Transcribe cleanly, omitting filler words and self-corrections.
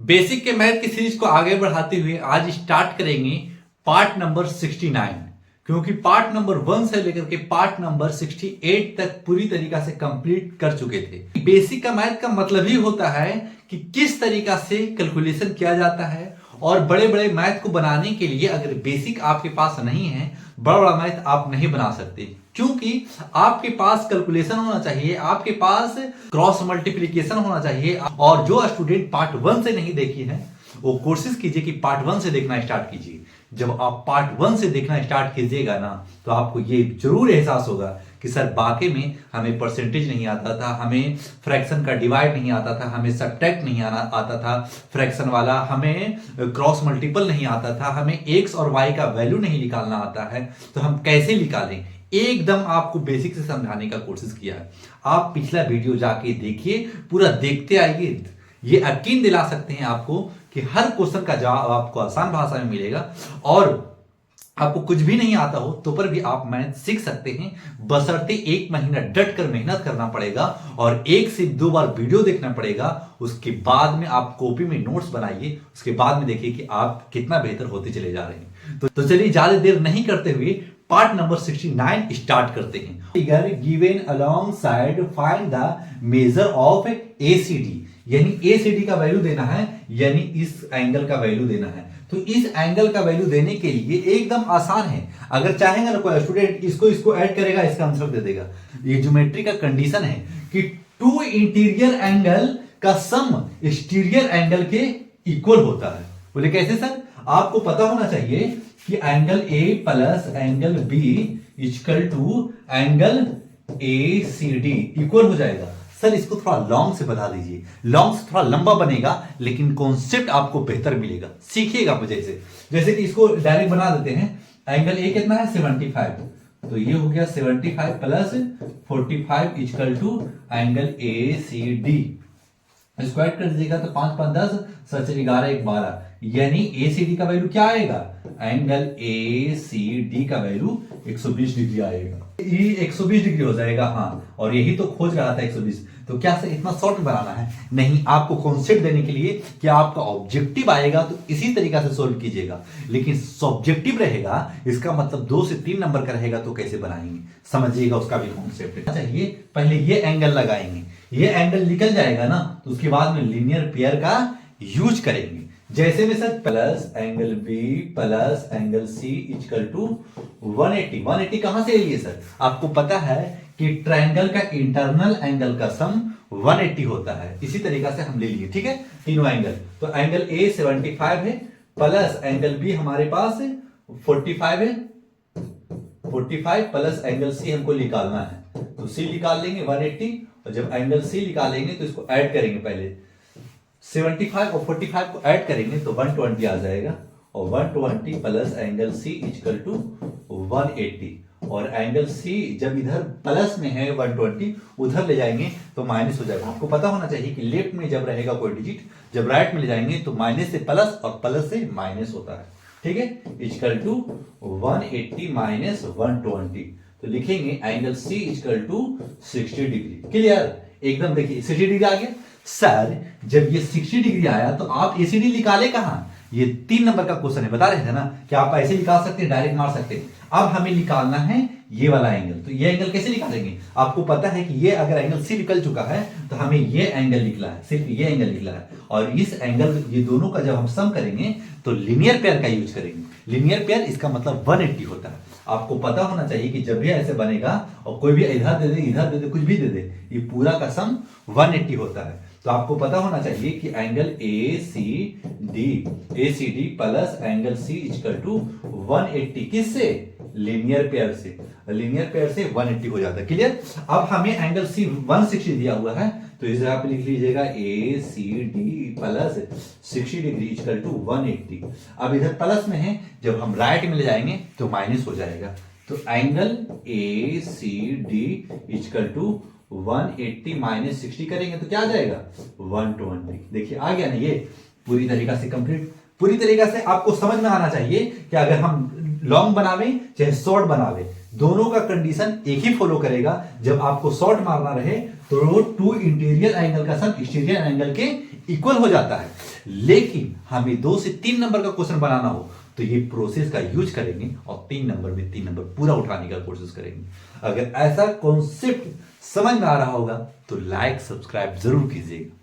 Basic के math की series को आगे बढ़ाते हुए आज स्टार्ट करेंगे पार्ट नंबर 69। क्योंकि पार्ट नंबर 1 से लेकर के पार्ट नंबर 68 तक पूरी तरीका से कंप्लीट कर चुके थे। बेसिक का मैथ का मतलब ही होता है कि किस तरीका से कैलकुलेशन किया जाता है, और बड़े बड़े मैथ को बनाने के लिए अगर बेसिक आपके पास नहीं है, बड़ा बड़ा मैथ आप नहीं बना सकते। क्योंकि आपके पास कैलकुलेशन होना चाहिए, आपके पास क्रॉस मल्टीप्लिकेशन होना चाहिए। और जो स्टूडेंट पार्ट 1 से नहीं देखी है वो कोशिश कीजिए कि पार्ट 1 से देखना स्टार्ट कीजिए। जब आप पार्ट 1 से देखना स्टार्ट कीजिएगा ना, तो आपको ये जरूर एहसास होगा कि सर वाकई में हमें परसेंटेज नहीं आता था, हमें फ्रैक्शन का डिवाइड नहीं आता था, हमें सब्ट्रैक्ट नहीं आता था फ्रैक्शन वाला, हमें क्रॉस मल्टीपल नहीं आता था, हमें एक्स और वाई का वैल्यू नहीं निकालना आता है, तो हम कैसे निकालें। एकदम आपको बेसिक से समझाने का कोशिश किया है। आप पिछला वीडियो जाके देखिए, पूरा देखते आइए। ये यकीन दिला सकते हैं आपको कि हर क्वेश्चन का जवाब आपको आसान भाषा में मिलेगा, और आपको कुछ भी नहीं आता हो तो पर भी आप मैथ सीख सकते हैं। बशर्ते 1 महीना डट कर मेहनत करना पड़ेगा और 1 से 2 बार वीडियो देखना पड़ेगा। उसके बाद में आप कॉपी में नोट्स बनाइए, उसके बाद में देखिए कि आप कितना बेहतर होते चले जा रहे हैं। तो चलिए ज्यादा देर नहीं करते हुए पार्ट नंबर 69 स्टार्ट करते हैं। Figure given alongside find the measure of ACD, यानी एसीडी का वैल्यू देना है, यानी इस एंगल का वैल्यू देना है। तो इस एंगल का वैल्यू देने के लिए एकदम आसान है। अगर चाहेंगे ना कोई स्टूडेंट इसको ऐड करेगा, इसका आंसर दे देगा। ये ज्योमेट्री का कंडीशन है कि 2 इंटीरियर एंगल का सम एक्सटीरियर एंगल के इक्वल होता है। बोले कैसे सर? आपको पता होना चाहिए कि angle A plus angle B equal to angle A C D equal हो जाएगा। सर इसको थोड़ा लॉन्ग से बता दीजिए, लॉन्ग से थोड़ा लंबा बनेगा लेकिन कॉन्सेप्ट आपको बेहतर मिलेगा। सीखिएगा मुझे से। जैसे कि इसको डायरेक्ट बना देते हैं। एंगल ए कितना है? 75। तो ये हो गया 75 plus 45 equal to angle A C D. Square कर दीजिएगा तो 5 5 10 7 11 1 12, यानी ए सी डी का वैल्यू क्या आएगा? एंगल ए सी डी का वैल्यू 120 डिग्री आएगा। ये 120 डिग्री हो जाएगा। हाँ, और यही तो खोज रहा था 120। तो क्या सर इतना शॉर्ट बनाना है? नहीं, आपको कॉन्सेप्ट देने के लिए कि आपका ऑब्जेक्टिव आएगा तो इसी तरीका से सोल्व कीजिएगा। लेकिन सब्जेक्टिव रहेगा, इसका मतलब 2 से 3 नंबर का रहेगा, तो कैसे बनाएंगे समझिएगा, उसका भी कॉन्सेप्ट है। चाहिए पहले ये एंगल लगाएंगे, ये एंगल निकल जाएगा ना, तो उसके बाद में लीनियर पेयर का यूज करेंगे। जैसे में sir plus angle B plus angle C equal to 180। 180 कहां से लिए सर? आपको पता है कि ट्रायंगल का इंटरनल एंगल का सम 180 होता है। इसी तरीका से हम ले लिए, ठीक है, तीनों एंगल। तो एंगल ए 75 है, प्लस एंगल बी हमारे पास 45 है, 45 प्लस एंगल सी हमको निकालना है, तो सी निकाल लेंगे 180। और जब एंगल सी निकालेंगे तो इसको ऐड करेंगे। पहले 75 और 45 को ऐड करेंगे तो 120 आ जाएगा, और 120 plus angle C equal to 180। और एंगल सी जब इधर प्लस में है 120, उधर ले जाएंगे तो माइनस हो जाएगा। आपको पता होना चाहिए कि लेफ्ट में जब रहेगा कोई डिजिट, जब राइट में ले जाएंगे तो माइनस से प्लस और प्लस से माइनस होता है, ठीक है। इक्वल टू 180 माइनस 120, तो लिखेंगे angle C equal to 60 degree. Clear? एकदम देखिए 60 डिग्री आ गया। सर जब ये 60 डिग्री आया तो आप एसीडी निकाले कहां? ये 3 नंबर का क्वेश्चन है, बता रहे थे ना कि आप ऐसे निकाल सकते हैं, डायरेक्ट मार सकते हैं। अब हमें निकालना है ये वाला एंगल। तो ये एंगल कैसे निकालेंगे? आपको पता है कि ये अगर एंगल सी निकल चुका है तो हमें ये एंगल निकला है, सिर्फ ये एंगल निकला है। और इस एंगल, ये दोनों का जब हम सम करेंगे तो लीनियर पेयर का यूज करेंगे। लीनियर पेयर इसका मतलब 180 होता है। आपको पता होना चाहिए कि जब भी ऐसे बनेगा और कोई भी इधर दे दे, इधर दे दे, कुछ भी दे दे, ये पूरा का सम 180 होता है। तो आपको पता होना चाहिए कि angle A C D plus angle C equal to 180 किससे? लीनियर पेयर से। लीनियर पेयर से 180 हो जाता है। क्लियर? अब हमें एंगल सी 160 दिया हुआ है, तो इस जगह पे लिख लीजिएगा A C D plus 60 degree equal to 180। अब इधर प्लस में है, जब हम राइट में ले जाएंगे तो माइनस हो जाएगा। तो angle A C D equal to 180 minus 60 करेंगे तो क्या आ जाएगा? 120। देखिए आ गया ना, ये पूरी तरीका से कंप्लीट। पूरी तरीका से आपको समझ में आना चाहिए कि अगर हम लॉन्ग बनावे चाहे शॉर्ट बनावे, दोनों का कंडीशन एक ही फॉलो करेगा। जब आपको शॉर्ट मारना रहे तो वो 2 इंटीरियर एंगल का सम एक्सटीरियर एंगल के इक्वल हो जाता है। लेकिन हमें 2 से 3 नंबर का क्वेश्चन बनाना हो तो ये प्रोसेस का यूज करेंगे और 3 नंबर में 3 नंबर पूरा उठाने का कोशिश करेंगे। अगर ऐसा कॉन्सेप्ट समझ में आ रहा होगा तो लाइक सब्सक्राइब जरूर कीजिएगा।